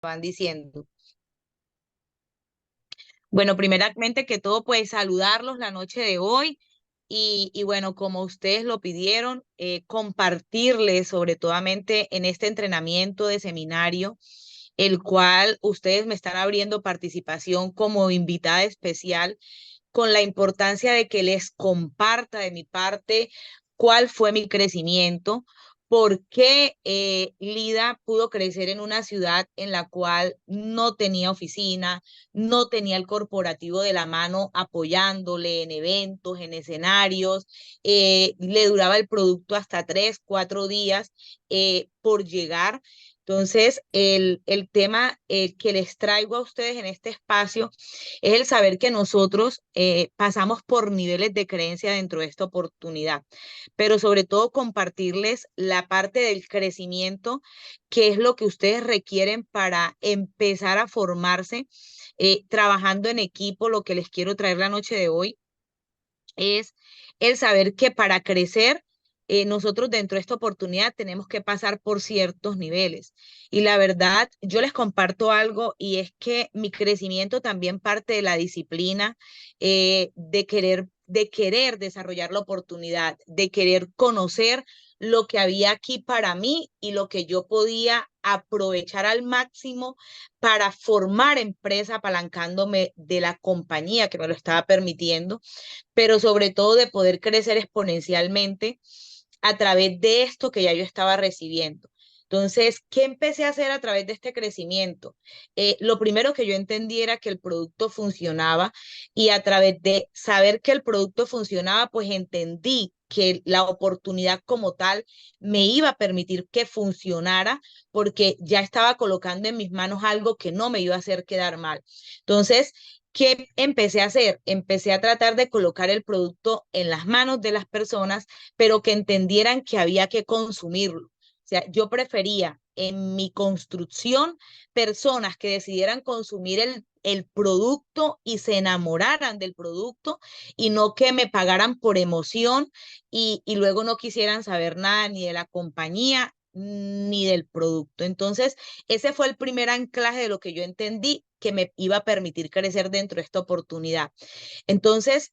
van diciendo. Bueno, primeramente que todo, pues saludarlos la noche de hoy y bueno, como ustedes lo pidieron, compartirles sobre todomente en este entrenamiento de seminario, el cual ustedes me están abriendo participación como invitada especial con la importancia de que les comparta de mi parte cuál fue mi crecimiento, por qué Lida pudo crecer en una ciudad en la cual no tenía oficina, no tenía el corporativo de la mano apoyándole en eventos, en escenarios, le duraba el producto hasta 3, 4 días por llegar. Entonces, el tema que les traigo a ustedes en este espacio es el saber que nosotros pasamos por niveles de creencia dentro de esta oportunidad, pero sobre todo compartirles la parte del crecimiento, que es lo que ustedes requieren para empezar a formarse trabajando en equipo. Lo que les quiero traer la noche de hoy es el saber que para crecer, nosotros dentro de esta oportunidad tenemos que pasar por ciertos niveles. Y la verdad, yo les comparto algo y es que mi crecimiento también parte de la disciplina, de querer desarrollar la oportunidad, de querer conocer lo que había aquí para mí y lo que yo podía aprovechar al máximo para formar empresa apalancándome de la compañía que me lo estaba permitiendo, pero sobre todo de poder crecer exponencialmente a través de esto que ya yo estaba recibiendo. Entonces, ¿qué empecé a hacer a través de este crecimiento? Lo primero que yo entendí era que el producto funcionaba y a través de saber que el producto funcionaba, pues entendí que la oportunidad como tal me iba a permitir que funcionara porque ya estaba colocando en mis manos algo que no me iba a hacer quedar mal. Entonces, ¿qué empecé a hacer? Empecé a tratar de colocar el producto en las manos de las personas, pero que entendieran que había que consumirlo. O sea, yo prefería en mi construcción personas que decidieran consumir el producto y se enamoraran del producto y no que me pagaran por emoción y luego no quisieran saber nada ni de la compañía ni del producto. Entonces, ese fue el primer anclaje de lo que yo entendí que me iba a permitir crecer dentro de esta oportunidad. Entonces,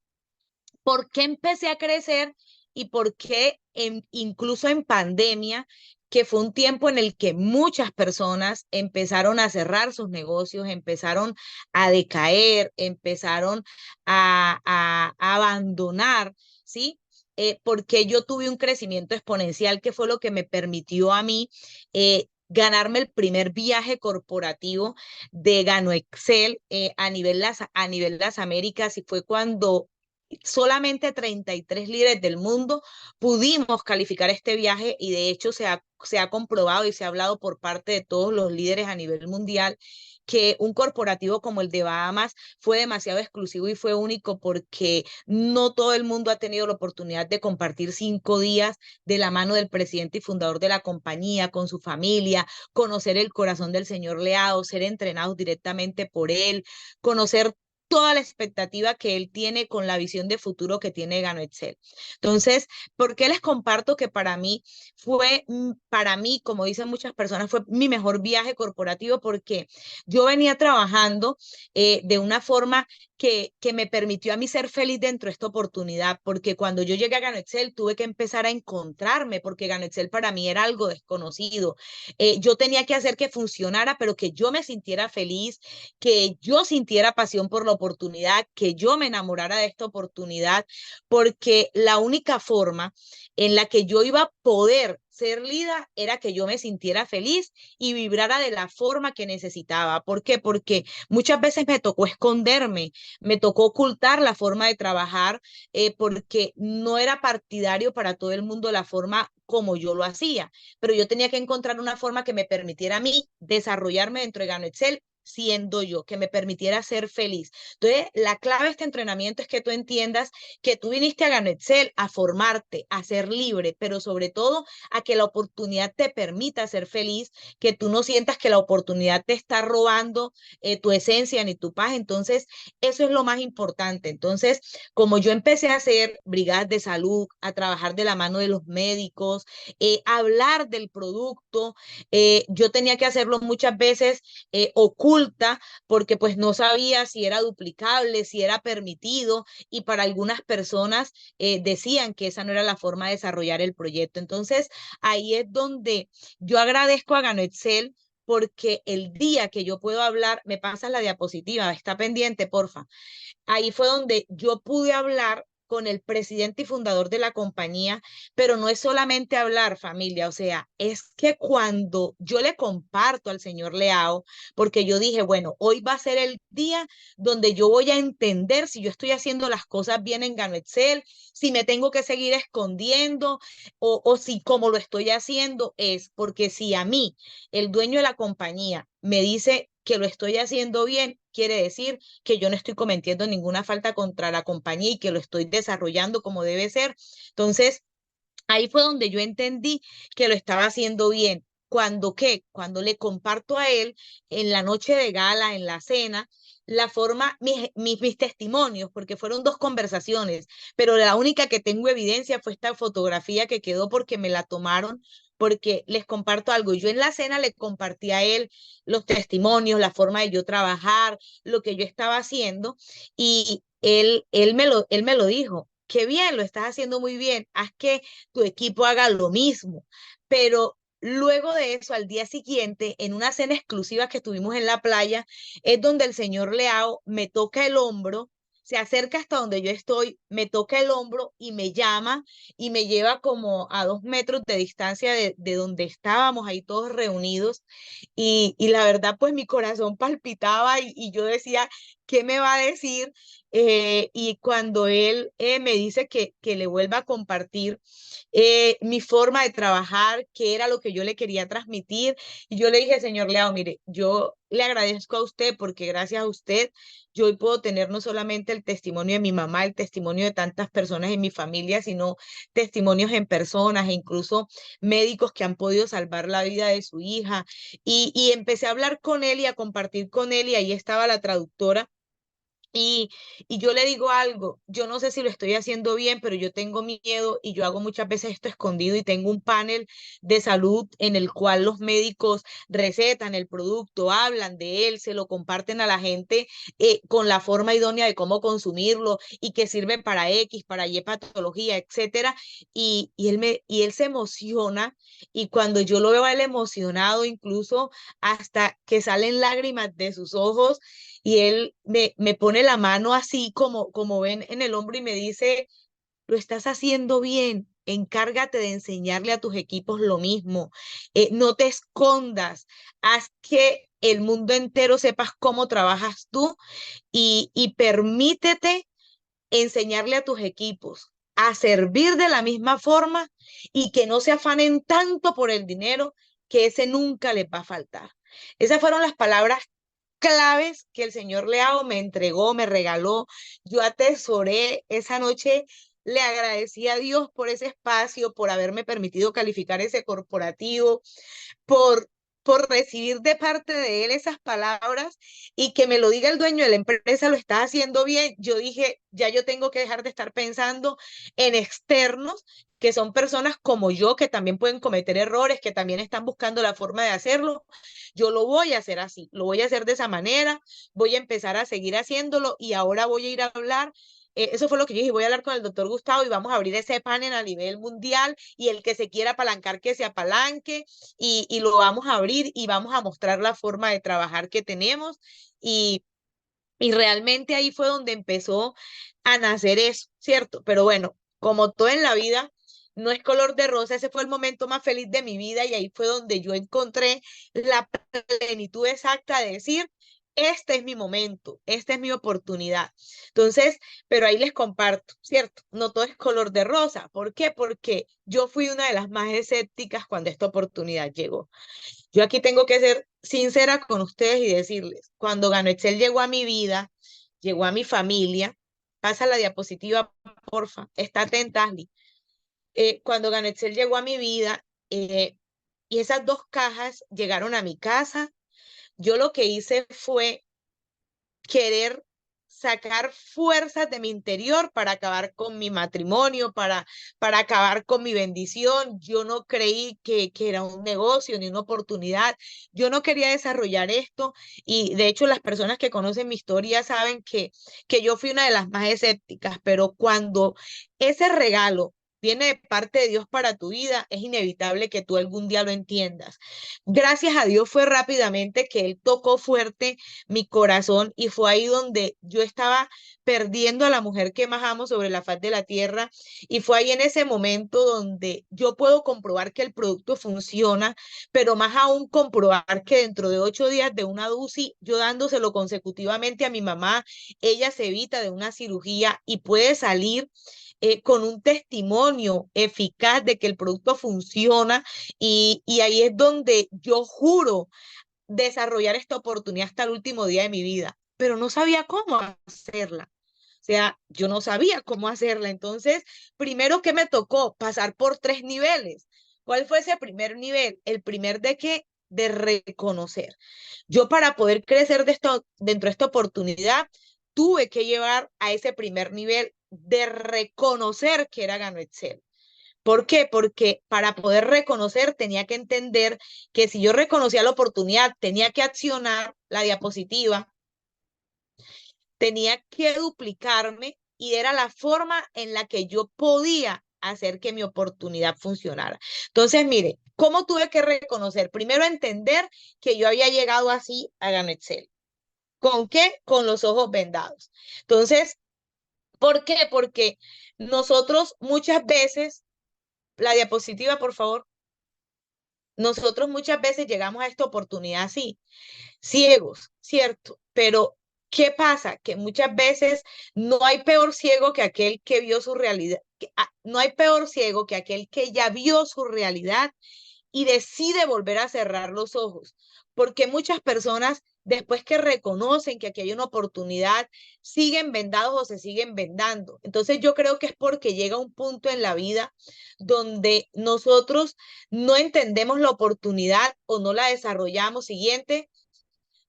¿por qué empecé a crecer y por qué incluso en pandemia, que fue un tiempo en el que muchas personas empezaron a cerrar sus negocios, empezaron a decaer, empezaron a abandonar, ¿sí? Porque yo tuve un crecimiento exponencial que fue lo que me permitió a mí ganarme el primer viaje corporativo de Gano Excel a nivel las Américas, y fue cuando solamente 33 líderes del mundo pudimos calificar este viaje, y de hecho se ha comprobado y se ha hablado por parte de todos los líderes a nivel mundial que un corporativo como el de Bahamas fue demasiado exclusivo y fue único porque no todo el mundo ha tenido la oportunidad de compartir 5 días de la mano del presidente y fundador de la compañía, con su familia, conocer el corazón del señor Leao, ser entrenados directamente por él, conocer toda la expectativa que él tiene con la visión de futuro que tiene Gano Excel. Entonces, ¿por qué les comparto que para mí, como dicen muchas personas, fue mi mejor viaje corporativo? Porque yo venía trabajando de una forma que me permitió a mí ser feliz dentro de esta oportunidad, porque cuando yo llegué a Gano Excel tuve que empezar a encontrarme, porque Gano Excel para mí era algo desconocido. Yo tenía que hacer que funcionara, pero que yo me sintiera feliz, que yo sintiera pasión por la oportunidad, que yo me enamorara de esta oportunidad, porque la única forma en la que yo iba a poder ser líder era que yo me sintiera feliz y vibrara de la forma que necesitaba. ¿Por qué? Porque muchas veces me tocó esconderme, me tocó ocultar la forma de trabajar, porque no era partidario para todo el mundo la forma como yo lo hacía, pero yo tenía que encontrar una forma que me permitiera a mí desarrollarme dentro de Gano Excel siendo yo, que me permitiera ser feliz. Entonces, la clave de este entrenamiento es que tú entiendas que tú viniste a Ganexcel a formarte, a ser libre, pero sobre todo a que la oportunidad te permita ser feliz, que tú no sientas que la oportunidad te está robando tu esencia ni tu paz. Entonces, eso es lo más importante. Entonces, como yo empecé a hacer brigadas de salud, a trabajar de la mano de los médicos, a hablar del producto, yo tenía que hacerlo muchas veces oculta porque pues no sabía si era duplicable, si era permitido y para algunas personas decían que esa no era la forma de desarrollar el proyecto. Entonces, ahí es donde yo agradezco a Gano Excel porque el día que yo puedo hablar, me pasas la diapositiva, está pendiente, porfa. Ahí fue donde yo pude hablar con el presidente y fundador de la compañía, pero no es solamente hablar, familia, o sea, es que cuando yo le comparto al señor Leao, porque yo dije, bueno, hoy va a ser el día donde yo voy a entender si yo estoy haciendo las cosas bien en Gano Excel, si me tengo que seguir escondiendo o si como lo estoy haciendo es porque si a mí, el dueño de la compañía, me dice que lo estoy haciendo bien, quiere decir que yo no estoy cometiendo ninguna falta contra la compañía y que lo estoy desarrollando como debe ser. Entonces, ahí fue donde yo entendí que lo estaba haciendo bien. Cuando qué, cuando le comparto a él en la noche de gala, en la cena, la forma, mis testimonios, porque fueron dos conversaciones, pero la única que tengo evidencia fue esta fotografía que quedó porque me la tomaron, porque les comparto algo. Yo en la cena le compartí a él los testimonios, la forma de yo trabajar, lo que yo estaba haciendo, y él me lo dijo. Qué bien, lo estás haciendo muy bien. Haz que tu equipo haga lo mismo. Pero luego de eso, al día siguiente, en una cena exclusiva que estuvimos en la playa, es donde el señor Leao me toca el hombro, se acerca hasta donde yo estoy, me toca el hombro y me llama y me lleva como a 2 metros de distancia de donde estábamos ahí todos reunidos. Y la verdad, pues mi corazón palpitaba y yo decía, ¿qué me va a decir? Y cuando él me dice que le vuelva a compartir mi forma de trabajar, qué era lo que yo le quería transmitir, y yo le dije, señor Leao, mire, yo le agradezco a usted porque gracias a usted yo hoy puedo tener no solamente el testimonio de mi mamá, el testimonio de tantas personas en mi familia, sino testimonios en personas e incluso médicos que han podido salvar la vida de su hija. Y empecé a hablar con él y a compartir con él y ahí estaba la traductora y, y yo le digo algo, yo no sé si lo estoy haciendo bien, pero yo tengo miedo y yo hago muchas veces esto escondido y tengo un panel de salud en el cual los médicos recetan el producto, hablan de él, se lo comparten a la gente con la forma idónea de cómo consumirlo y que sirve para X, para Y patología, etcétera. Y él se emociona y cuando yo lo veo a él emocionado, incluso hasta que salen lágrimas de sus ojos, y él me pone la mano así como ven en el hombro y me dice, lo estás haciendo bien, encárgate de enseñarle a tus equipos lo mismo, no te escondas, haz que el mundo entero sepas cómo trabajas tú y permítete enseñarle a tus equipos a servir de la misma forma y que no se afanen tanto por el dinero que ese nunca les va a faltar. Esas fueron las palabras claves que el señor Leao me entregó, me regaló. Yo atesoré esa noche, le agradecí a Dios por ese espacio, por haberme permitido calificar ese corporativo, por, por recibir de parte de él esas palabras y que me lo diga el dueño de la empresa, lo está haciendo bien. Yo dije, ya yo tengo que dejar de estar pensando en externos, que son personas como yo, que también pueden cometer errores, que también están buscando la forma de hacerlo. Yo lo voy a hacer así, lo voy a hacer de esa manera, voy a empezar a seguir haciéndolo y ahora voy a ir a hablar. Eso fue lo que yo dije, voy a hablar con el doctor Gustavo y vamos a abrir ese panel a nivel mundial y el que se quiera apalancar, que se apalanque y lo vamos a abrir y vamos a mostrar la forma de trabajar que tenemos y, y realmente ahí fue donde empezó a nacer eso, ¿cierto? Pero bueno, como todo en la vida, no es color de rosa, ese fue el momento más feliz de mi vida y ahí fue donde yo encontré la plenitud exacta de decir, este es mi momento, esta es mi oportunidad. Entonces, pero ahí les comparto, ¿cierto? No todo es color de rosa. ¿Por qué? Porque yo fui una de las más escépticas cuando esta oportunidad llegó. Yo aquí tengo que ser sincera con ustedes y decirles, cuando Gano Excel llegó a mi vida, llegó a mi familia, pasa la diapositiva, porfa, está atenta, Ashley. Cuando Gano Excel llegó a mi vida, y esas dos cajas llegaron a mi casa, yo lo que hice fue querer sacar fuerzas de mi interior para acabar con mi matrimonio, para acabar con mi bendición. Yo no creí que era un negocio ni una oportunidad. Yo no quería desarrollar esto y de hecho las personas que conocen mi historia saben que yo fui una de las más escépticas, pero cuando ese regalo viene de parte de Dios para tu vida, es inevitable que tú algún día lo entiendas. Gracias a Dios fue rápidamente que Él tocó fuerte mi corazón y fue ahí donde yo estaba perdiendo a la mujer que más amo sobre la faz de la tierra y fue ahí en ese momento donde yo puedo comprobar que el producto funciona, pero más aún comprobar que dentro de 8 días de una UCI, yo dándoselo consecutivamente a mi mamá, ella se evita de una cirugía y puede salir con un testimonio eficaz de que el producto funciona y ahí es donde yo juro desarrollar esta oportunidad hasta el último día de mi vida, pero no sabía cómo hacerla. O sea, yo no sabía cómo hacerla. Entonces, primero que me tocó pasar por 3 niveles. ¿Cuál fue ese primer nivel? El primer de qué? De reconocer. Yo para poder crecer dentro de esta oportunidad, tuve que llevar a ese primer nivel de reconocer que era Gano Excel. ¿Por qué? Porque para poder reconocer tenía que entender que si yo reconocía la oportunidad, tenía que accionar la diapositiva, tenía que duplicarme y era la forma en la que yo podía hacer que mi oportunidad funcionara. Entonces, mire, ¿cómo tuve que reconocer? Primero, entender que yo había llegado así a Gano Excel. ¿Con qué? Con los ojos vendados. Entonces, ¿por qué? Porque nosotros muchas veces, la diapositiva, por favor, nosotros muchas veces llegamos a esta oportunidad así, ciegos, ¿cierto? Pero, ¿qué pasa? Que muchas veces no hay peor ciego que aquel que vio su realidad. No hay peor ciego que aquel que ya vio su realidad y decide volver a cerrar los ojos, porque muchas personas, después que reconocen que aquí hay una oportunidad, siguen vendados o se siguen vendando. Entonces yo creo que es porque llega un punto en la vida donde nosotros no entendemos la oportunidad o no la desarrollamos. Siguiente,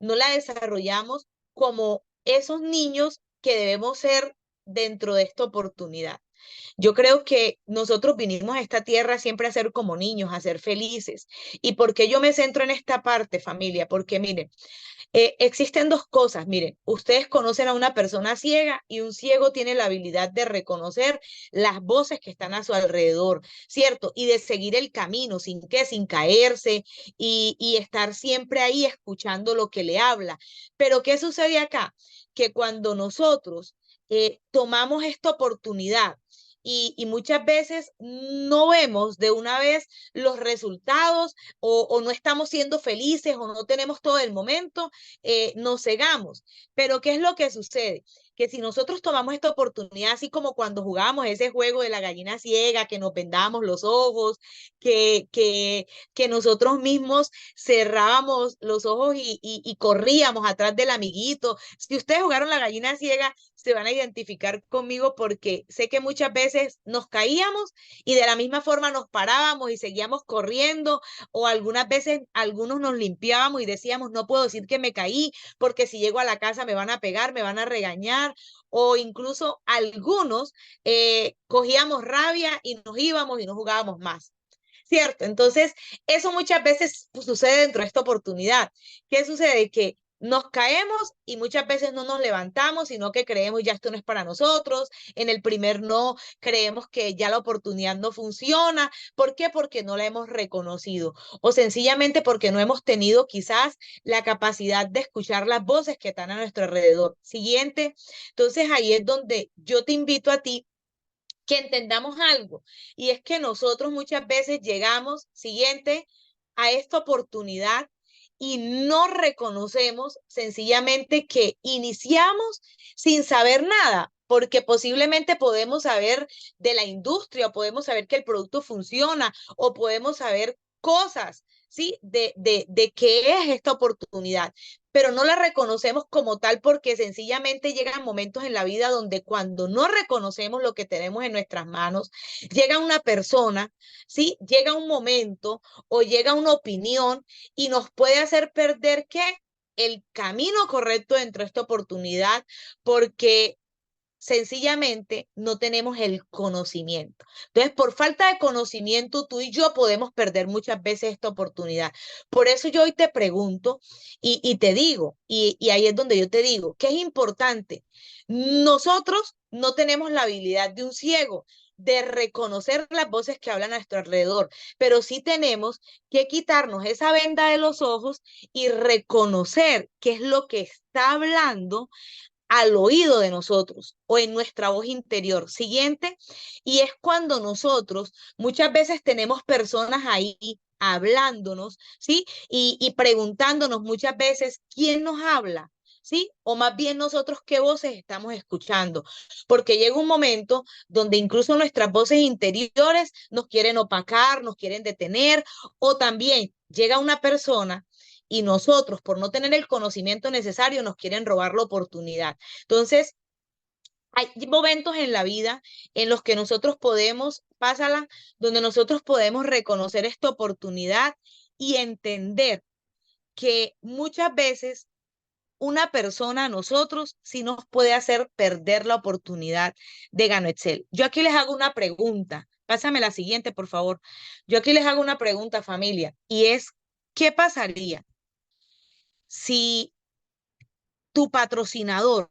no la desarrollamos como esos niños que debemos ser dentro de esta oportunidad. Yo creo que nosotros vinimos a esta tierra siempre a ser como niños, a ser felices. ¿Y por qué yo me centro en esta parte, familia? Porque miren, existen dos cosas. Miren, ustedes conocen a una persona ciega y un ciego tiene la habilidad de reconocer las voces que están a su alrededor, ¿cierto? Y de seguir el camino sin caerse y estar siempre ahí escuchando lo que le habla. Pero ¿qué sucede acá? Que cuando nosotros tomamos esta oportunidad y muchas veces no vemos de una vez los resultados o no estamos siendo felices o no tenemos todo el momento, nos cegamos. Pero ¿qué es lo que sucede? Que si nosotros tomamos esta oportunidad, así como cuando jugábamos ese juego de la gallina ciega, que nos vendábamos los ojos, que nosotros mismos cerrábamos los ojos y corríamos atrás del amiguito. Si ustedes jugaron la gallina ciega, se van a identificar conmigo porque sé que muchas veces nos caíamos y de la misma forma nos parábamos y seguíamos corriendo o algunas veces algunos nos limpiábamos y decíamos, no puedo decir que me caí porque si llego a la casa me van a pegar, me van a regañar o incluso algunos cogíamos rabia y nos íbamos y no jugábamos más. ¿Cierto? Entonces, eso muchas veces pues, sucede dentro de esta oportunidad. ¿Qué sucede? Que nos caemos y muchas veces no nos levantamos, sino que creemos ya esto no es para nosotros. En el primer no, creemos que ya la oportunidad no funciona. ¿Por qué? Porque no la hemos reconocido o sencillamente porque no hemos tenido quizás la capacidad de escuchar las voces que están a nuestro alrededor. Siguiente. Entonces ahí es donde yo te invito a ti que entendamos algo, y es que nosotros muchas veces llegamos, siguiente, a esta oportunidad y no reconocemos sencillamente que iniciamos sin saber nada, porque posiblemente podemos saber de la industria, o podemos saber que el producto funciona, o podemos saber cosas, ¿sí? De qué es esta oportunidad, pero no la reconocemos como tal porque sencillamente llegan momentos en la vida donde cuando no reconocemos lo que tenemos en nuestras manos, llega una persona, ¿sí? Llega un momento o llega una opinión y nos puede hacer perder ¿qué? El camino correcto dentro de esta oportunidad, porque sencillamente no tenemos el conocimiento. Entonces, por falta de conocimiento, tú y yo podemos perder muchas veces esta oportunidad. Por eso yo hoy te pregunto y te digo, y ahí es donde yo te digo, que es importante. Nosotros no tenemos la habilidad de un ciego de reconocer las voces que hablan a nuestro alrededor, pero sí tenemos que quitarnos esa venda de los ojos y reconocer qué es lo que está hablando al oído de nosotros o en nuestra voz interior. Siguiente, y es cuando nosotros muchas veces tenemos personas ahí hablándonos, ¿sí? Y preguntándonos muchas veces, ¿quién nos habla? ¿Sí? O más bien nosotros qué voces estamos escuchando, porque llega un momento donde incluso nuestras voces interiores nos quieren opacar, nos quieren detener, o también llega una persona y nosotros, por no tener el conocimiento necesario, nos quieren robar la oportunidad. Entonces, hay momentos en la vida en los que nosotros podemos, pásala, donde nosotros podemos reconocer esta oportunidad y entender que muchas veces una persona a nosotros sí nos puede hacer perder la oportunidad de Gano Excel. Yo aquí les hago una pregunta. Pásame la siguiente, por favor. Yo aquí les hago una pregunta, familia, y es, ¿qué pasaría si tu patrocinador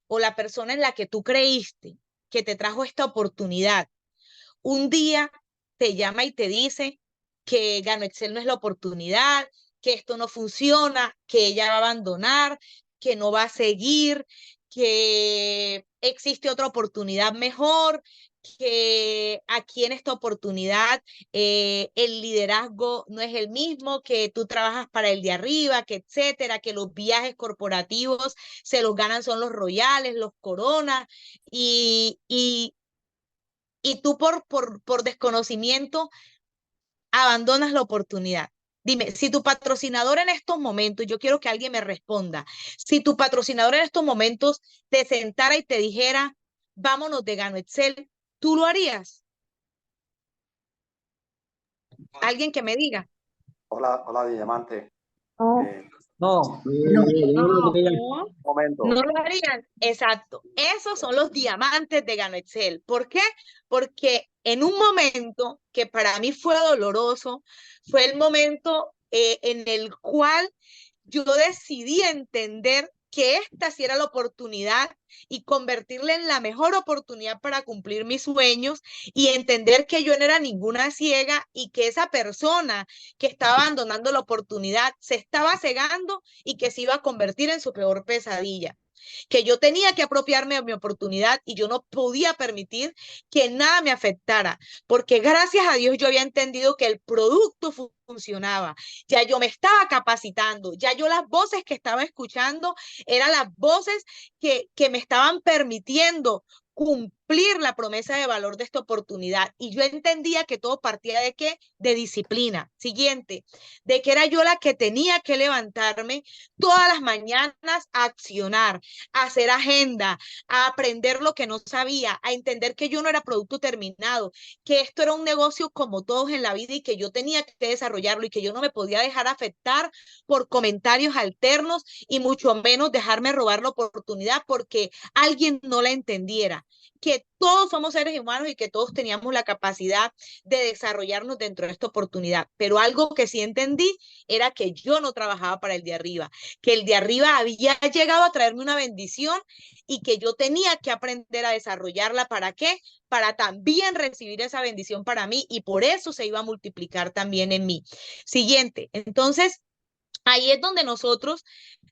o la persona en la que tú creíste que te trajo esta oportunidad, un día te llama y te dice que Gano Excel no es la oportunidad, que esto no funciona, que ella va a abandonar, que no va a seguir, que existe otra oportunidad mejor, que aquí en esta oportunidad el liderazgo no es el mismo, que tú trabajas para el de arriba, que etcétera, que los viajes corporativos se los ganan son los royales, los coronas, y tú por desconocimiento abandonas la oportunidad. Dime, si tu patrocinador en estos momentos, yo quiero que alguien me responda, si tu patrocinador en estos momentos te sentara y te dijera, vámonos de Gano Excel, ¿tú lo harías? Alguien que me diga. Hola, hola, Diamante. No, Eh, no, No, no, no, un momento. no lo harían. Exacto. Esos son los diamantes de Gano Excel. ¿Por qué? Porque en un momento que para mí fue doloroso, fue el momento en el cual yo decidí entender que esta sí era la oportunidad y convertirla en la mejor oportunidad para cumplir mis sueños y entender que yo no era ninguna ciega y que esa persona que estaba abandonando la oportunidad se estaba cegando y que se iba a convertir en su peor pesadilla, que yo tenía que apropiarme de mi oportunidad y yo no podía permitir que nada me afectara, porque gracias a Dios yo había entendido que el producto funcionaba, ya yo me estaba capacitando, ya yo las voces que estaba escuchando eran las voces que me estaban permitiendo cumplir la promesa de valor de esta oportunidad. Y yo entendía que todo partía de qué? De disciplina. Siguiente, de que era yo la que tenía que levantarme todas las mañanas a accionar, a hacer agenda, a aprender lo que no sabía, a entender que yo no era producto terminado, que esto era un negocio como todos en la vida y que yo tenía que desarrollarlo y que yo no me podía dejar afectar por comentarios alternos y mucho menos dejarme robar la oportunidad porque alguien no la entendiera, que todos somos seres humanos y que todos teníamos la capacidad de desarrollarnos dentro de esta oportunidad. Pero algo que sí entendí era que yo no trabajaba para el de arriba, que el de arriba había llegado a traerme una bendición y que yo tenía que aprender a desarrollarla. ¿Para qué? Para también recibir esa bendición para mí y por eso se iba a multiplicar también en mí. Siguiente, entonces ahí es donde nosotros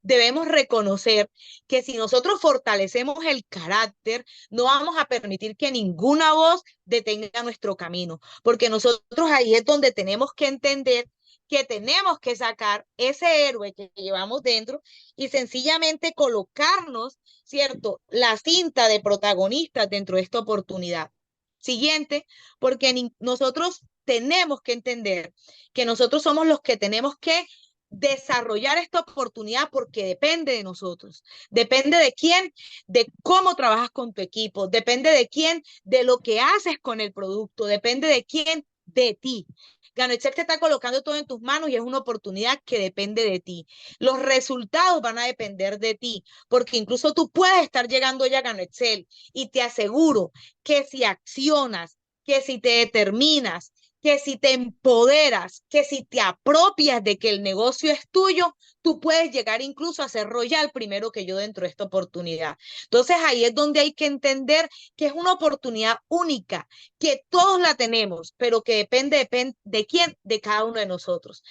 debemos reconocer que si nosotros fortalecemos el carácter, no vamos a permitir que ninguna voz detenga nuestro camino, porque nosotros ahí es donde tenemos que entender que tenemos que sacar ese héroe que llevamos dentro y sencillamente colocarnos, ¿cierto?, la cinta de protagonistas dentro de esta oportunidad. Siguiente, porque nosotros tenemos que entender que nosotros somos los que tenemos que desarrollar esta oportunidad porque depende de nosotros. Depende de quién, de cómo trabajas con tu equipo, depende de quién, de lo que haces con el producto, depende de quién, de ti. GanoExcel te está colocando todo en tus manos y es una oportunidad que depende de ti. Los resultados van a depender de ti, porque incluso tú puedes estar llegando ya a GanoExcel y te aseguro que si accionas, que si te determinas, que si te empoderas, que si te apropias de que el negocio es tuyo, tú puedes llegar incluso a ser royal primero que yo dentro de esta oportunidad. Entonces ahí es donde hay que entender que es una oportunidad única, que todos la tenemos, pero que depende de quién, de cada uno de nosotros.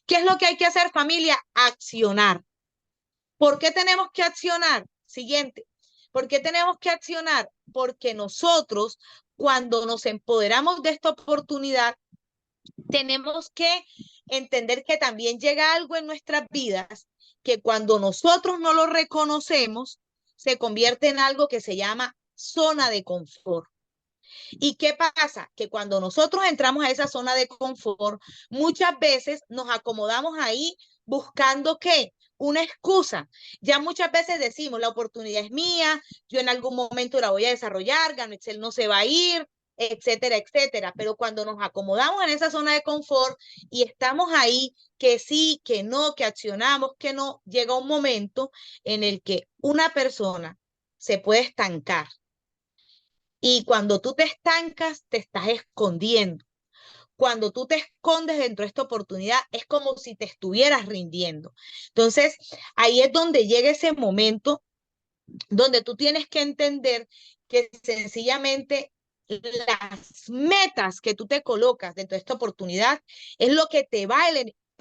¿Qué es lo que hay que hacer, familia? Accionar. ¿Por qué tenemos que accionar? Siguiente. ¿Por qué tenemos que accionar? Porque nosotros, cuando nos empoderamos de esta oportunidad, tenemos que entender que también llega algo en nuestras vidas que cuando nosotros no lo reconocemos, se convierte en algo que se llama zona de confort. ¿Y qué pasa? Que cuando nosotros entramos a esa zona de confort, muchas veces nos acomodamos ahí buscando ¿qué? Una excusa. Ya muchas veces decimos, la oportunidad es mía, yo en algún momento la voy a desarrollar, GanoExcel no se va a ir, etcétera, etcétera. Pero cuando nos acomodamos en esa zona de confort y estamos ahí, que sí, que no, que accionamos, que no, llega un momento en el que una persona se puede estancar. Y cuando tú te estancas, te estás escondiendo. Cuando tú te escondes dentro de esta oportunidad, es como si te estuvieras rindiendo. Entonces, ahí es donde llega ese momento donde tú tienes que entender que sencillamente las metas que tú te colocas dentro de esta oportunidad es lo que te va a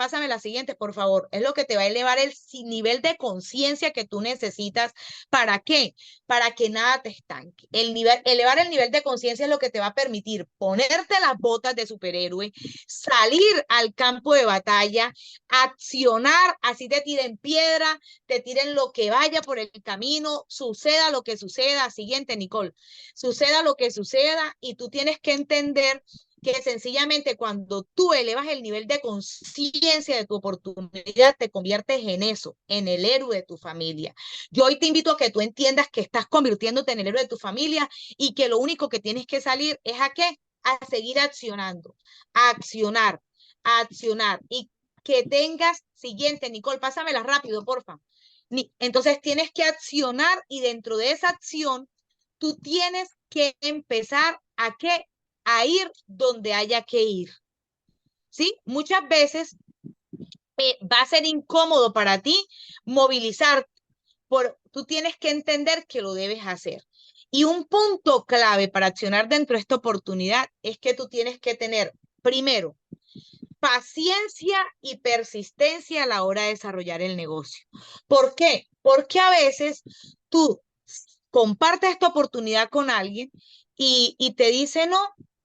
pásame la siguiente, por favor, es lo que te va a elevar el nivel de conciencia que tú necesitas. ¿Para qué? Para que nada te estanque. Elevar el nivel de conciencia es lo que te va a permitir ponerte las botas de superhéroe, salir al campo de batalla, accionar, así te tiren piedra, te tiren lo que vaya por el camino, suceda lo que suceda. Siguiente, Nicole, suceda lo que suceda y tú tienes que entender que sencillamente cuando tú elevas el nivel de conciencia de tu oportunidad, te conviertes en eso, en el héroe de tu familia. Yo hoy te invito a que tú entiendas que estás convirtiéndote en el héroe de tu familia y que lo único que tienes que salir es ¿a qué? A seguir accionando, a accionar, a accionar. Y que tengas, siguiente, Nicole, pásamela rápido, porfa. Entonces tienes que accionar y dentro de esa acción, tú tienes que empezar a qué? A ir donde haya que ir. ¿Sí? Muchas veces va a ser incómodo para ti movilizar. Tú tienes que entender que lo debes hacer. Y un punto clave para accionar dentro de esta oportunidad es que tú tienes que tener, primero, paciencia y persistencia a la hora de desarrollar el negocio. ¿Por qué? Porque a veces tú compartes esta oportunidad con alguien y te dice no,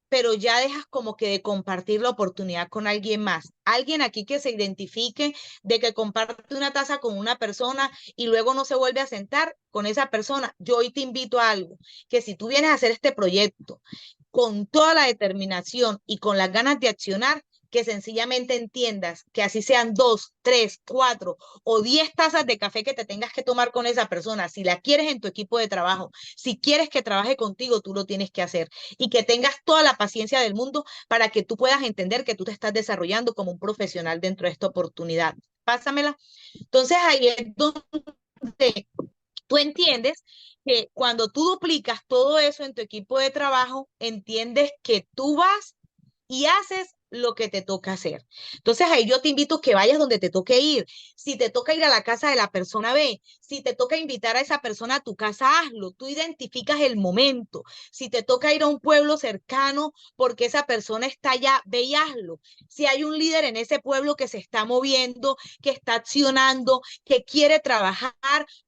pero ya dejas como que de compartir la oportunidad con alguien más. Alguien aquí que se identifique de que comparte una taza con una persona y luego no se vuelve a sentar con esa persona. Yo hoy te invito a algo, que si tú vienes a hacer este proyecto con toda la determinación y con las ganas de accionar, que sencillamente entiendas que así sean 2, 3, 4 o 10 tazas de café que te tengas que tomar con esa persona, si la quieres en tu equipo de trabajo, si quieres que trabaje contigo, tú lo tienes que hacer y que tengas toda la paciencia del mundo para que tú puedas entender que tú te estás desarrollando como un profesional dentro de esta oportunidad. Pásamela. Entonces ahí es donde tú entiendes que cuando tú duplicas todo eso en tu equipo de trabajo, entiendes que tú vas y haces lo que te toca hacer. Entonces ahí yo te invito a que vayas donde te toque ir. Si te toca ir a la casa de la persona, ve. Si te toca invitar a esa persona a tu casa, hazlo. Tú identificas el momento. Si te toca ir a un pueblo cercano porque esa persona está allá, ve y hazlo. Si hay un líder en ese pueblo que se está moviendo, que está accionando, que quiere trabajar,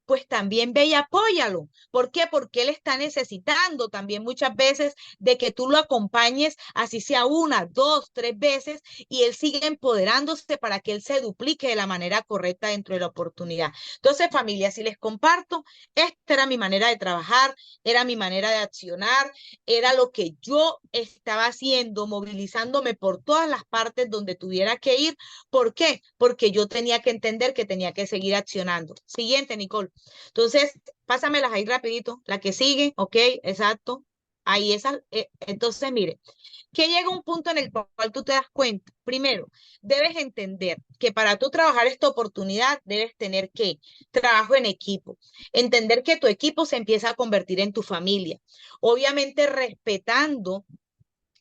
pues también ve y apóyalo. ¿Por qué? Porque él está necesitando también muchas veces de que tú lo acompañes, así sea una, dos, tres veces, y él sigue empoderándose para que él se duplique de la manera correcta dentro de la oportunidad. Entonces, familia, si les comparto, esta era mi manera de trabajar, era mi manera de accionar, era lo que yo estaba haciendo, movilizándome por todas las partes donde tuviera que ir. ¿Por qué? Porque yo tenía que entender que tenía que seguir accionando. Siguiente, Nicole. Entonces, pásamelas ahí rapidito. La que sigue, ok, exacto. Ahí esa. Entonces, mire, que llega un punto en el cual tú te das cuenta. Primero, debes entender que para tú trabajar esta oportunidad debes tener que trabajo en equipo, entender que tu equipo se empieza a convertir en tu familia, obviamente respetando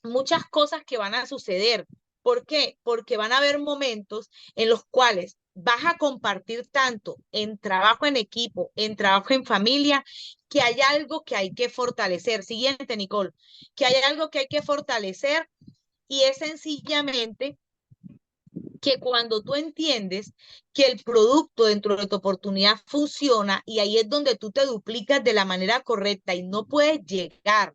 muchas cosas que van a suceder. ¿Por qué? Porque van a haber momentos en los cuales vas a compartir tanto en trabajo en equipo, en trabajo en familia, que hay algo que hay que fortalecer. Siguiente, Nicole, que hay algo que hay que fortalecer y es sencillamente que cuando tú entiendes que el producto dentro de tu oportunidad funciona y ahí es donde tú te duplicas de la manera correcta y no puedes llegar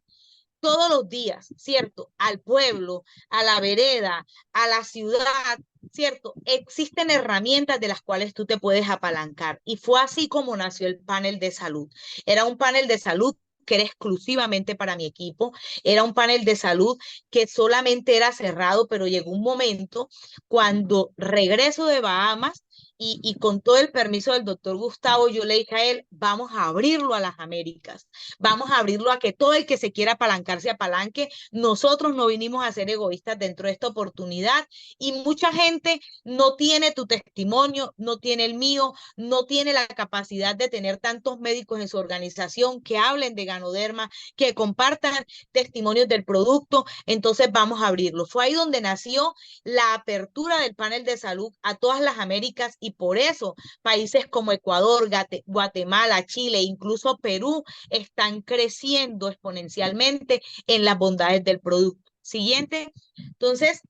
todos los días, ¿cierto? Al pueblo, a la vereda, a la ciudad, ¿cierto? Existen herramientas de las cuales tú te puedes apalancar. Y fue así como nació el panel de salud. Era un panel de salud que era exclusivamente para mi equipo, era un panel de salud que solamente era cerrado, pero llegó un momento cuando regreso de Bahamas y con todo el permiso del doctor Gustavo, yo le dije a él, vamos a abrirlo a las Américas. Vamos a abrirlo a que todo el que se quiera apalancar se apalanque. Nosotros no vinimos a ser egoístas dentro de esta oportunidad y mucha gente no tiene tu testimonio, no tiene el mío, no tiene la capacidad de tener tantos médicos en su organización que hablen de Ganoderma, que compartan testimonios del producto. Entonces vamos a abrirlo. Fue ahí donde nació la apertura del panel de salud a todas las Américas y por eso países como Ecuador, Guatemala, Chile, incluso Perú están creciendo exponencialmente en las bondades del producto. Siguiente. Entonces,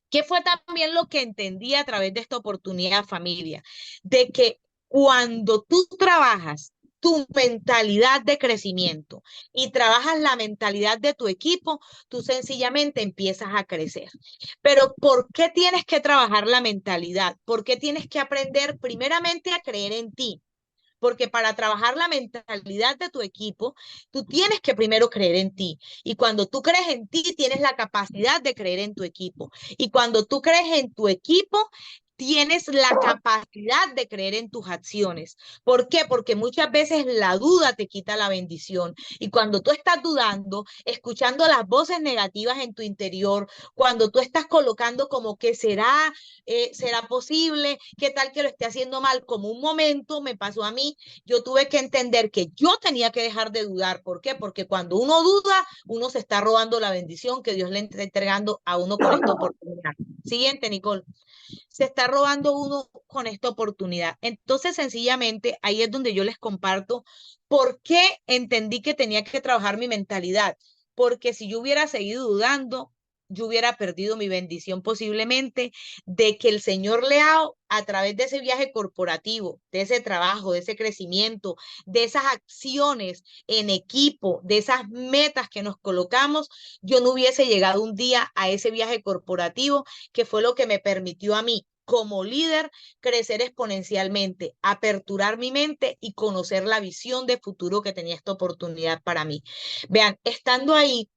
¿qué fue también lo que entendí a través de esta oportunidad, familia? De que cuando tú trabajas tu mentalidad de crecimiento y trabajas la mentalidad de tu equipo, tú sencillamente empiezas a crecer. Pero ¿por qué tienes que trabajar la mentalidad? ¿Por qué tienes que aprender primeramente a creer en ti? Porque para trabajar la mentalidad de tu equipo, tú tienes que primero creer en ti. Y cuando tú crees en ti, tienes la capacidad de creer en tu equipo. Y cuando tú crees en tu equipo, tienes la capacidad de creer en tus acciones. ¿Por qué? Porque muchas veces la duda te quita la bendición. Y cuando tú estás dudando, escuchando las voces negativas en tu interior, cuando tú estás colocando como que será posible, qué tal que lo esté haciendo mal, como un momento me pasó a mí, yo tuve que entender que yo tenía que dejar de dudar. ¿Por qué? Porque cuando uno duda, uno se está robando la bendición que Dios le está entregando a uno con esta oportunidad. Siguiente, Nicole. Se está robando uno con esta oportunidad. Entonces, sencillamente, ahí es donde yo les comparto por qué entendí que tenía que trabajar mi mentalidad. Porque si yo hubiera seguido dudando, yo hubiera perdido mi bendición posiblemente de que el Señor Leao, a través de ese viaje corporativo, de ese trabajo, de ese crecimiento, de esas acciones en equipo, de esas metas que nos colocamos, yo no hubiese llegado un día a ese viaje corporativo que fue lo que me permitió a mí como líder crecer exponencialmente, aperturar mi mente y conocer la visión de futuro que tenía esta oportunidad para mí. Vean, estando ahí,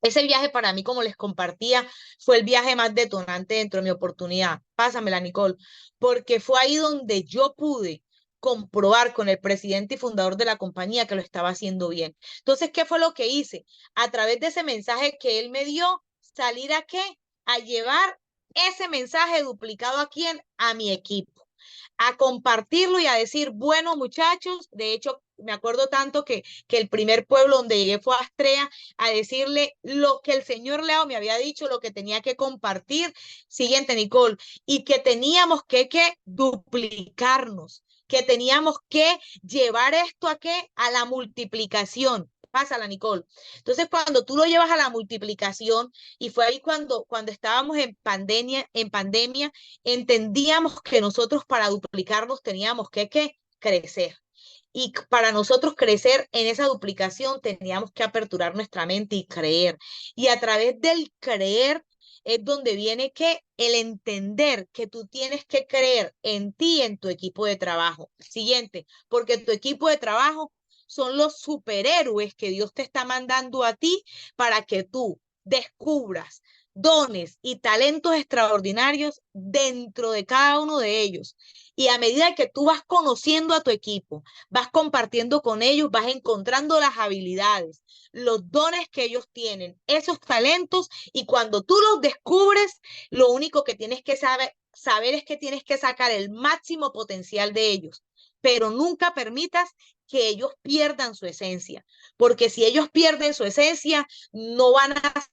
ese viaje para mí, como les compartía, fue el viaje más detonante dentro de mi oportunidad. Pásamela, Nicole, porque fue ahí donde yo pude comprobar con el presidente y fundador de la compañía que lo estaba haciendo bien. Entonces, ¿qué fue lo que hice? A través de ese mensaje que él me dio, salir a qué? A llevar ese mensaje duplicado a quién? A mi equipo, a compartirlo y a decir, bueno, muchachos, de hecho, me acuerdo tanto que el primer pueblo donde llegué fue a Astrea, a decirle lo que el señor Leo me había dicho, lo que tenía que compartir. Siguiente, Nicole, y que teníamos que duplicarnos, que teníamos que llevar esto a qué? A la multiplicación. Pásala, Nicole. Entonces, cuando tú lo llevas a la multiplicación, y fue ahí cuando estábamos en pandemia, entendíamos que nosotros para duplicarnos teníamos que crecer. Y para nosotros crecer en esa duplicación teníamos que aperturar nuestra mente y creer. Y a través del creer es donde viene que el entender que tú tienes que creer en ti y en tu equipo de trabajo. Siguiente, porque tu equipo de trabajo son los superhéroes que Dios te está mandando a ti para que tú descubras dones y talentos extraordinarios dentro de cada uno de ellos. Y a medida que tú vas conociendo a tu equipo, vas compartiendo con ellos, vas encontrando las habilidades, los dones que ellos tienen, esos talentos, y cuando tú los descubres, lo único que tienes que saber es que tienes que sacar el máximo potencial de ellos, pero nunca permitas que ellos pierdan su esencia, porque si ellos pierden su esencia, no van a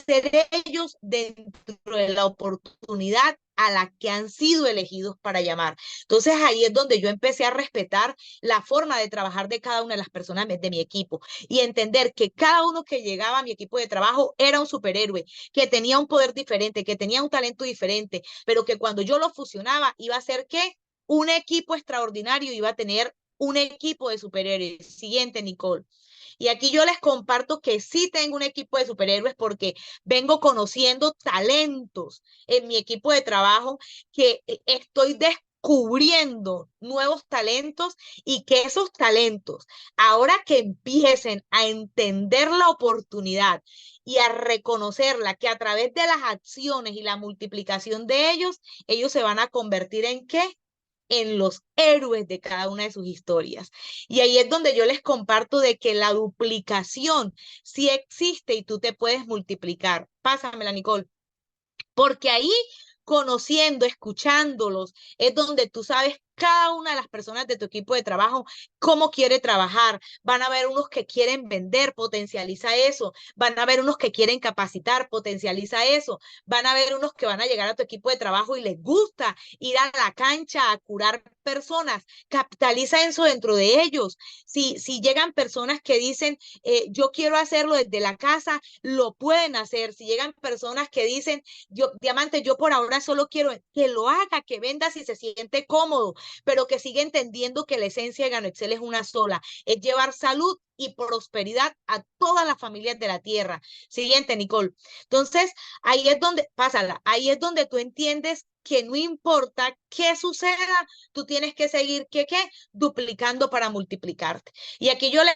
ser ellos dentro de la oportunidad a la que han sido elegidos para llamar. Entonces ahí es donde yo empecé a respetar la forma de trabajar de cada una de las personas de mi equipo y entender que cada uno que llegaba a mi equipo de trabajo era un superhéroe, que tenía un poder diferente, que tenía un talento diferente, pero que cuando yo lo fusionaba iba a ser que un equipo extraordinario, iba a tener un equipo de superhéroes. Siguiente, Nicole. Y aquí yo les comparto que sí tengo un equipo de superhéroes porque vengo conociendo talentos en mi equipo de trabajo, que estoy descubriendo nuevos talentos, y que esos talentos, ahora que empiecen a entender la oportunidad y a reconocerla, que a través de las acciones y la multiplicación de ellos se van a convertir ¿en qué? En los héroes de cada una de sus historias. Y ahí es donde yo les comparto de que la duplicación sí existe y tú te puedes multiplicar. Pásamela, Nicole. Porque ahí, conociendo, escuchándolos, es donde tú sabes cada una de las personas de tu equipo de trabajo cómo quiere trabajar. Van a haber unos que quieren vender, potencializa eso. Van a haber unos que quieren capacitar, potencializa eso. Van a haber unos que van a llegar a tu equipo de trabajo y les gusta ir a la cancha a curar personas. Capitaliza eso dentro de ellos. Si llegan personas que dicen, yo quiero hacerlo desde la casa, lo pueden hacer. Si llegan personas que dicen, yo, Diamante, yo por ahora solo quiero que lo haga, que venda si se siente cómodo, pero que siga entendiendo que la esencia de Gano Excel es una sola, es llevar salud y prosperidad a todas las familias de la tierra. Siguiente, Nicole. Entonces, ahí es donde, pásala, ahí es donde tú entiendes que no importa qué suceda, tú tienes que seguir, ¿qué? Duplicando para multiplicarte. Y aquí yo le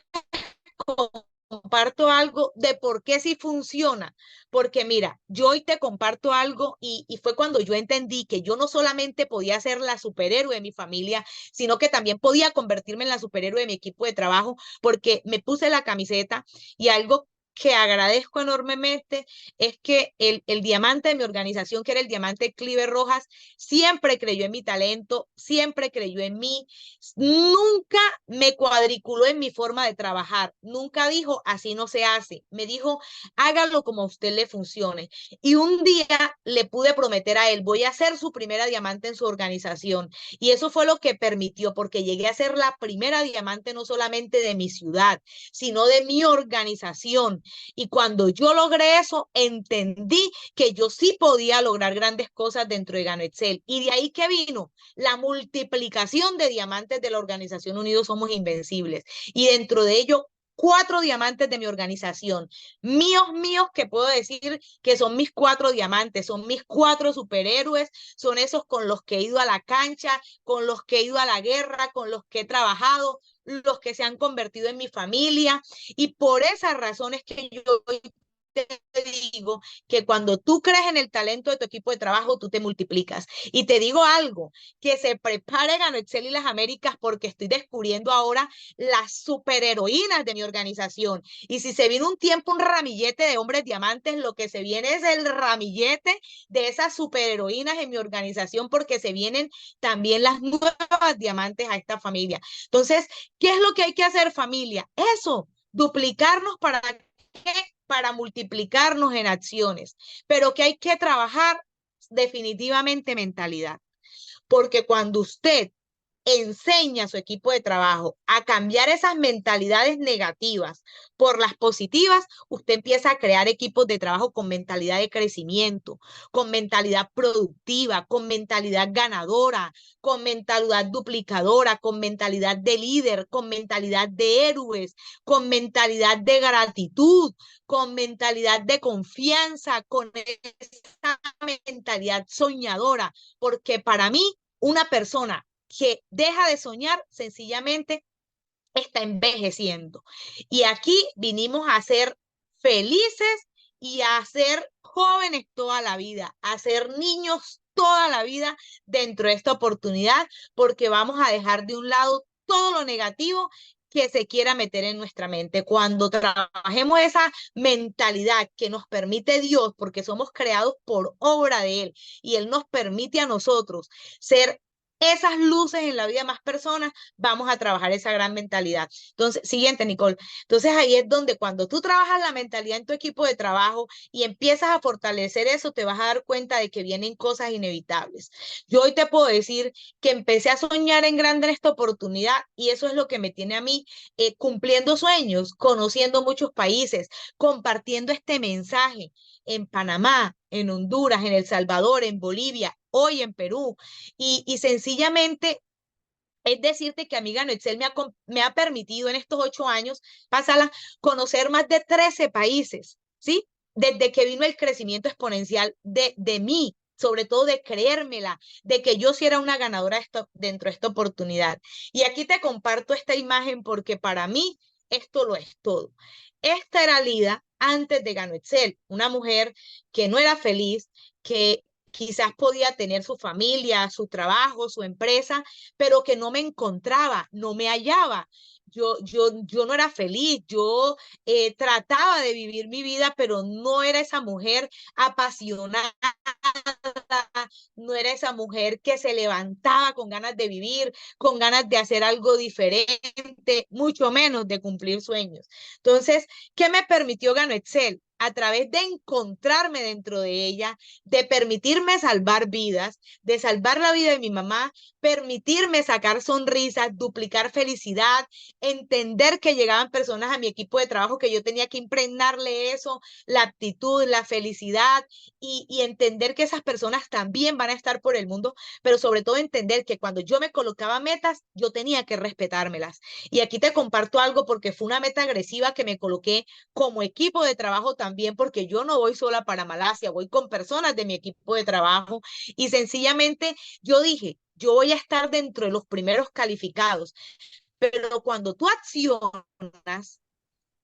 comparto algo de por qué sí funciona. Porque mira, yo hoy te comparto algo, y fue cuando yo entendí que yo no solamente podía ser la superhéroe de mi familia, sino que también podía convertirme en la superhéroe de mi equipo de trabajo, porque me puse la camiseta. Y algo que agradezco enormemente es que el diamante de mi organización, que era el diamante Cliver Rojas, siempre creyó en mi talento, siempre creyó en mí, nunca me cuadriculó en mi forma de trabajar, nunca dijo así no se hace, me dijo hágalo como a usted le funcione. Y un día le pude prometer a él, voy a ser su primera diamante en su organización. Y eso fue lo que permitió, porque llegué a ser la primera diamante no solamente de mi ciudad, sino de mi organización. Y cuando yo logré eso, entendí que yo sí podía lograr grandes cosas dentro de Gano Excel. Y de ahí que vino la multiplicación de diamantes de la organización Unidos Somos Invencibles. Y dentro de ello, 4 diamantes de mi organización, míos, que puedo decir que son mis 4 diamantes, son mis 4 superhéroes, son esos con los que he ido a la cancha, con los que he ido a la guerra, con los que he trabajado, los que se han convertido en mi familia. Y por esas razones que yo te digo que cuando tú crees en el talento de tu equipo de trabajo, tú te multiplicas. Y te digo algo, que se prepare Gano Excel y las Américas, porque estoy descubriendo ahora las superheroínas de mi organización. Y si se viene un tiempo un ramillete de hombres diamantes, lo que se viene es el ramillete de esas superheroínas en mi organización, porque se vienen también las nuevas diamantes a esta familia. Entonces, ¿qué es lo que hay que hacer, familia? Eso, duplicarnos para qué, para multiplicarnos en acciones, pero que hay que trabajar definitivamente mentalidad, porque cuando usted enseña a su equipo de trabajo a cambiar esas mentalidades negativas por las positivas, usted empieza a crear equipos de trabajo con mentalidad de crecimiento, con mentalidad productiva, con mentalidad ganadora, con mentalidad duplicadora, con mentalidad de líder, con mentalidad de héroes, con mentalidad de gratitud, con mentalidad de confianza, con esa mentalidad soñadora, porque para mí una persona que deja de soñar sencillamente está envejeciendo. Y aquí vinimos a ser felices y a ser jóvenes toda la vida, a ser niños toda la vida dentro de esta oportunidad, porque vamos a dejar de un lado todo lo negativo que se quiera meter en nuestra mente. Cuando trabajemos esa mentalidad que nos permite Dios, porque somos creados por obra de Él, y Él nos permite a nosotros ser esas luces en la vida de más personas, vamos a trabajar esa gran mentalidad. Entonces, siguiente, Nicole. Entonces ahí es donde cuando tú trabajas la mentalidad en tu equipo de trabajo y empiezas a fortalecer eso, te vas a dar cuenta de que vienen cosas inevitables. Yo hoy te puedo decir que empecé a soñar en grande en esta oportunidad y eso es lo que me tiene a mí cumpliendo sueños, conociendo muchos países, compartiendo este mensaje en Panamá, en Honduras, en El Salvador, en Bolivia, hoy en Perú. Y sencillamente es decirte que amiga Noetzel me ha permitido en estos 8 años, pasarla, conocer más de 13 países, ¿sí? Desde que vino el crecimiento exponencial de mí, sobre todo de creérmela, de que yo sí era una ganadora dentro de esta oportunidad. Y aquí te comparto esta imagen porque para mí esto lo es todo. Esta era Lida antes de Ganoetzel, una mujer que no era feliz, que quizás podía tener su familia, su trabajo, su empresa, pero que no me encontraba, no me hallaba. Yo no era feliz, yo trataba de vivir mi vida, pero no era esa mujer apasionada, no era esa mujer que se levantaba con ganas de vivir, con ganas de hacer algo diferente, mucho menos de cumplir sueños. Entonces, ¿qué me permitió Gano Excel? A través de encontrarme dentro de ella, de permitirme salvar vidas, de salvar la vida de mi mamá, permitirme sacar sonrisas, duplicar felicidad, entender que llegaban personas a mi equipo de trabajo que yo tenía que impregnarle eso, la actitud, la felicidad y entender que esas personas también van a estar por el mundo, pero sobre todo entender que cuando yo me colocaba metas, yo tenía que respetármelas. Y aquí te comparto algo porque fue una meta agresiva que me coloqué como equipo de trabajo también, porque yo no voy sola para Malasia, voy con personas de mi equipo de trabajo y sencillamente yo dije, yo voy a estar dentro de los primeros calificados, pero cuando tú accionas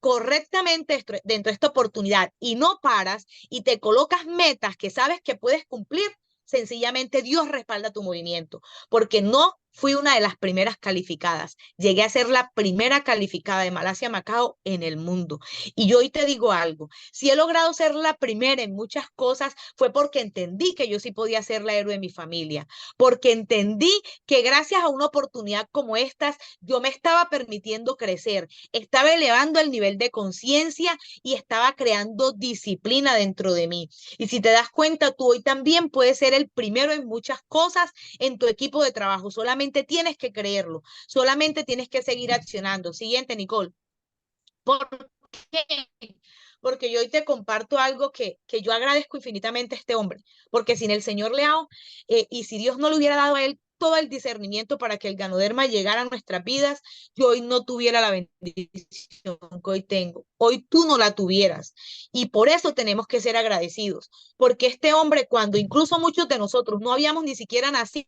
correctamente dentro de esta oportunidad y no paras y te colocas metas que sabes que puedes cumplir, sencillamente Dios respalda tu movimiento, porque no fui una de las primeras calificadas. Llegué a ser la primera calificada de Malasia Macao en el mundo. Y yo hoy te digo algo, si he logrado ser la primera en muchas cosas fue porque entendí que yo sí podía ser la héroe de mi familia, porque entendí que gracias a una oportunidad como estas, yo me estaba permitiendo crecer, estaba elevando el nivel de conciencia y estaba creando disciplina dentro de mí. Y si te das cuenta, tú hoy también puedes ser el primero en muchas cosas en tu equipo de trabajo. Solamente tienes que creerlo, solamente tienes que seguir accionando. Siguiente, Nicole. ¿Por qué? Porque yo hoy te comparto algo que yo agradezco infinitamente a este hombre, porque sin el Señor Leao y si Dios no le hubiera dado a él todo el discernimiento para que el Ganoderma llegara a nuestras vidas, yo hoy no tuviera la bendición que hoy tengo. Hoy tú no la tuvieras. Y por eso tenemos que ser agradecidos, porque este hombre, cuando incluso muchos de nosotros no habíamos ni siquiera nacido,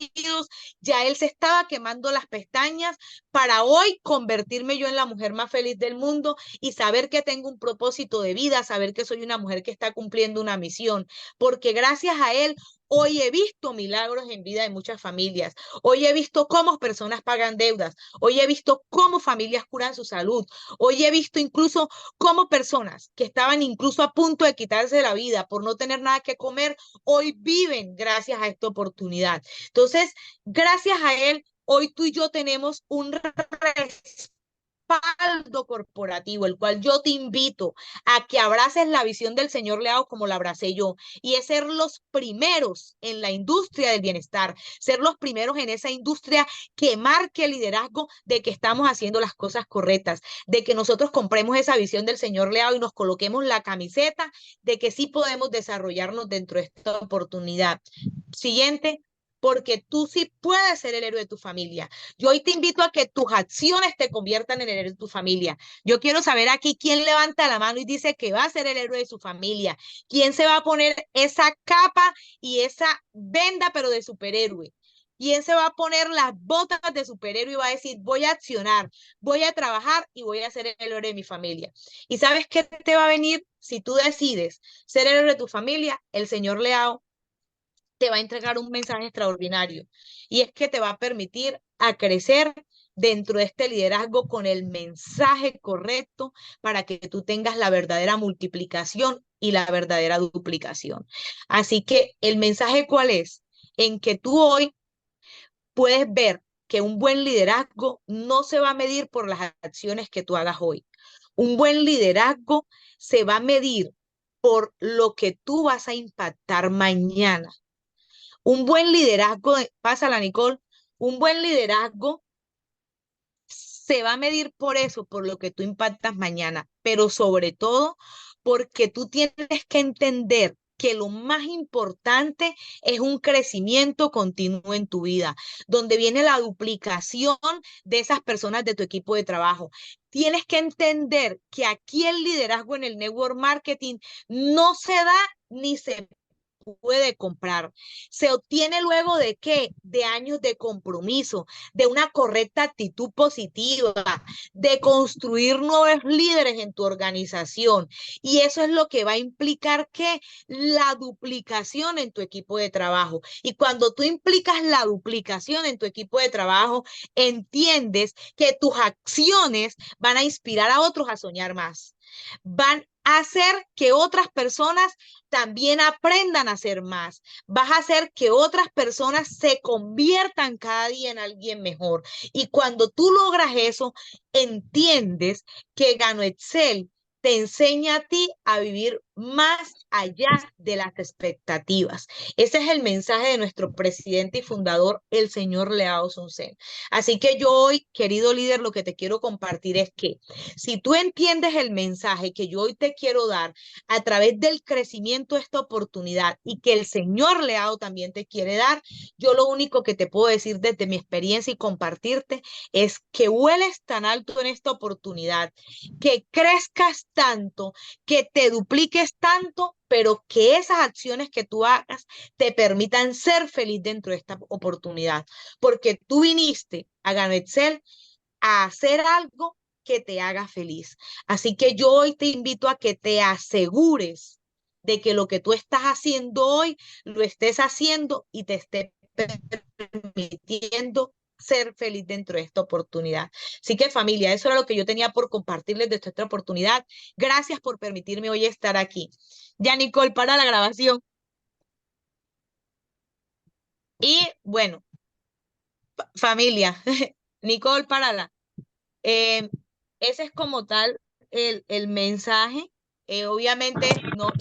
ya él se estaba quemando las pestañas para hoy convertirme yo en la mujer más feliz del mundo y saber que tengo un propósito de vida, saber que soy una mujer que está cumpliendo una misión, porque gracias a él hoy he visto milagros en vida de muchas familias, hoy he visto cómo personas pagan deudas, hoy he visto cómo familias curan su salud, hoy he visto incluso cómo personas que estaban incluso a punto de quitarse la vida por no tener nada que comer, hoy viven gracias a esta oportunidad. Entonces, gracias a él, hoy tú y yo tenemos un respaldo respaldo corporativo, el cual yo te invito a que abraces la visión del señor Leao como la abracé yo, y es ser los primeros en la industria del bienestar, ser los primeros en esa industria que marque el liderazgo de que estamos haciendo las cosas correctas, de que nosotros compremos esa visión del señor Leao y nos coloquemos la camiseta de que sí podemos desarrollarnos dentro de esta oportunidad. Siguiente, porque tú sí puedes ser el héroe de tu familia. Yo hoy te invito a que tus acciones te conviertan en el héroe de tu familia. Yo quiero saber aquí quién levanta la mano y dice que va a ser el héroe de su familia. ¿Quién se va a poner esa capa y esa venda, pero de superhéroe? ¿Quién se va a poner las botas de superhéroe y va a decir, voy a accionar, voy a trabajar y voy a ser el héroe de mi familia? ¿Y sabes qué te va a venir si tú decides ser el héroe de tu familia? El señor Leao te va a entregar un mensaje extraordinario y es que te va a permitir a crecer dentro de este liderazgo con el mensaje correcto para que tú tengas la verdadera multiplicación y la verdadera duplicación. Así que el mensaje, ¿cuál es? En que tú hoy puedes ver que un buen liderazgo no se va a medir por las acciones que tú hagas hoy. Un buen liderazgo se va a medir por lo que tú vas a impactar mañana. Un buen liderazgo, pásala Nicole, un buen liderazgo se va a medir por eso, por lo que tú impactas mañana, pero sobre todo porque tú tienes que entender que lo más importante es un crecimiento continuo en tu vida, donde viene la duplicación de esas personas de tu equipo de trabajo. Tienes que entender que aquí el liderazgo en el network marketing no se da ni se puede comprar. Se obtiene luego de qué? De años de compromiso, de una correcta actitud positiva, de construir nuevos líderes en tu organización. Y eso es lo que va a implicar que la duplicación en tu equipo de trabajo. Y cuando tú implicas la duplicación en tu equipo de trabajo, entiendes que tus acciones van a inspirar a otros a soñar más. Van a hacer que otras personas también aprendan a hacer más. Vas a hacer que otras personas se conviertan cada día en alguien mejor. Y cuando tú logras eso, entiendes que Gano Excel te enseña a ti a vivir más allá de las expectativas. Ese es el mensaje de nuestro presidente y fundador, el señor Leao Sun Sen. Así que yo hoy, querido líder, lo que te quiero compartir es que si tú entiendes el mensaje que yo hoy te quiero dar a través del crecimiento de esta oportunidad y que el señor Leao también te quiere dar, yo lo único que te puedo decir desde mi experiencia y compartirte es que vueles tan alto en esta oportunidad, que crezcas tanto, que te dupliques tanto, pero que esas acciones que tú hagas te permitan ser feliz dentro de esta oportunidad, porque tú viniste a Gano Excel a hacer algo que te haga feliz. Así que yo hoy te invito a que te asegures de que lo que tú estás haciendo hoy lo estés haciendo y te esté permitiendo ser feliz dentro de esta oportunidad. Así que familia, eso era lo que yo tenía por compartirles de esta oportunidad. Gracias por permitirme hoy estar aquí. Ya Nicole, para la grabación. Y bueno, familia, Nicole, párala. Ese es como tal el mensaje. Obviamente no les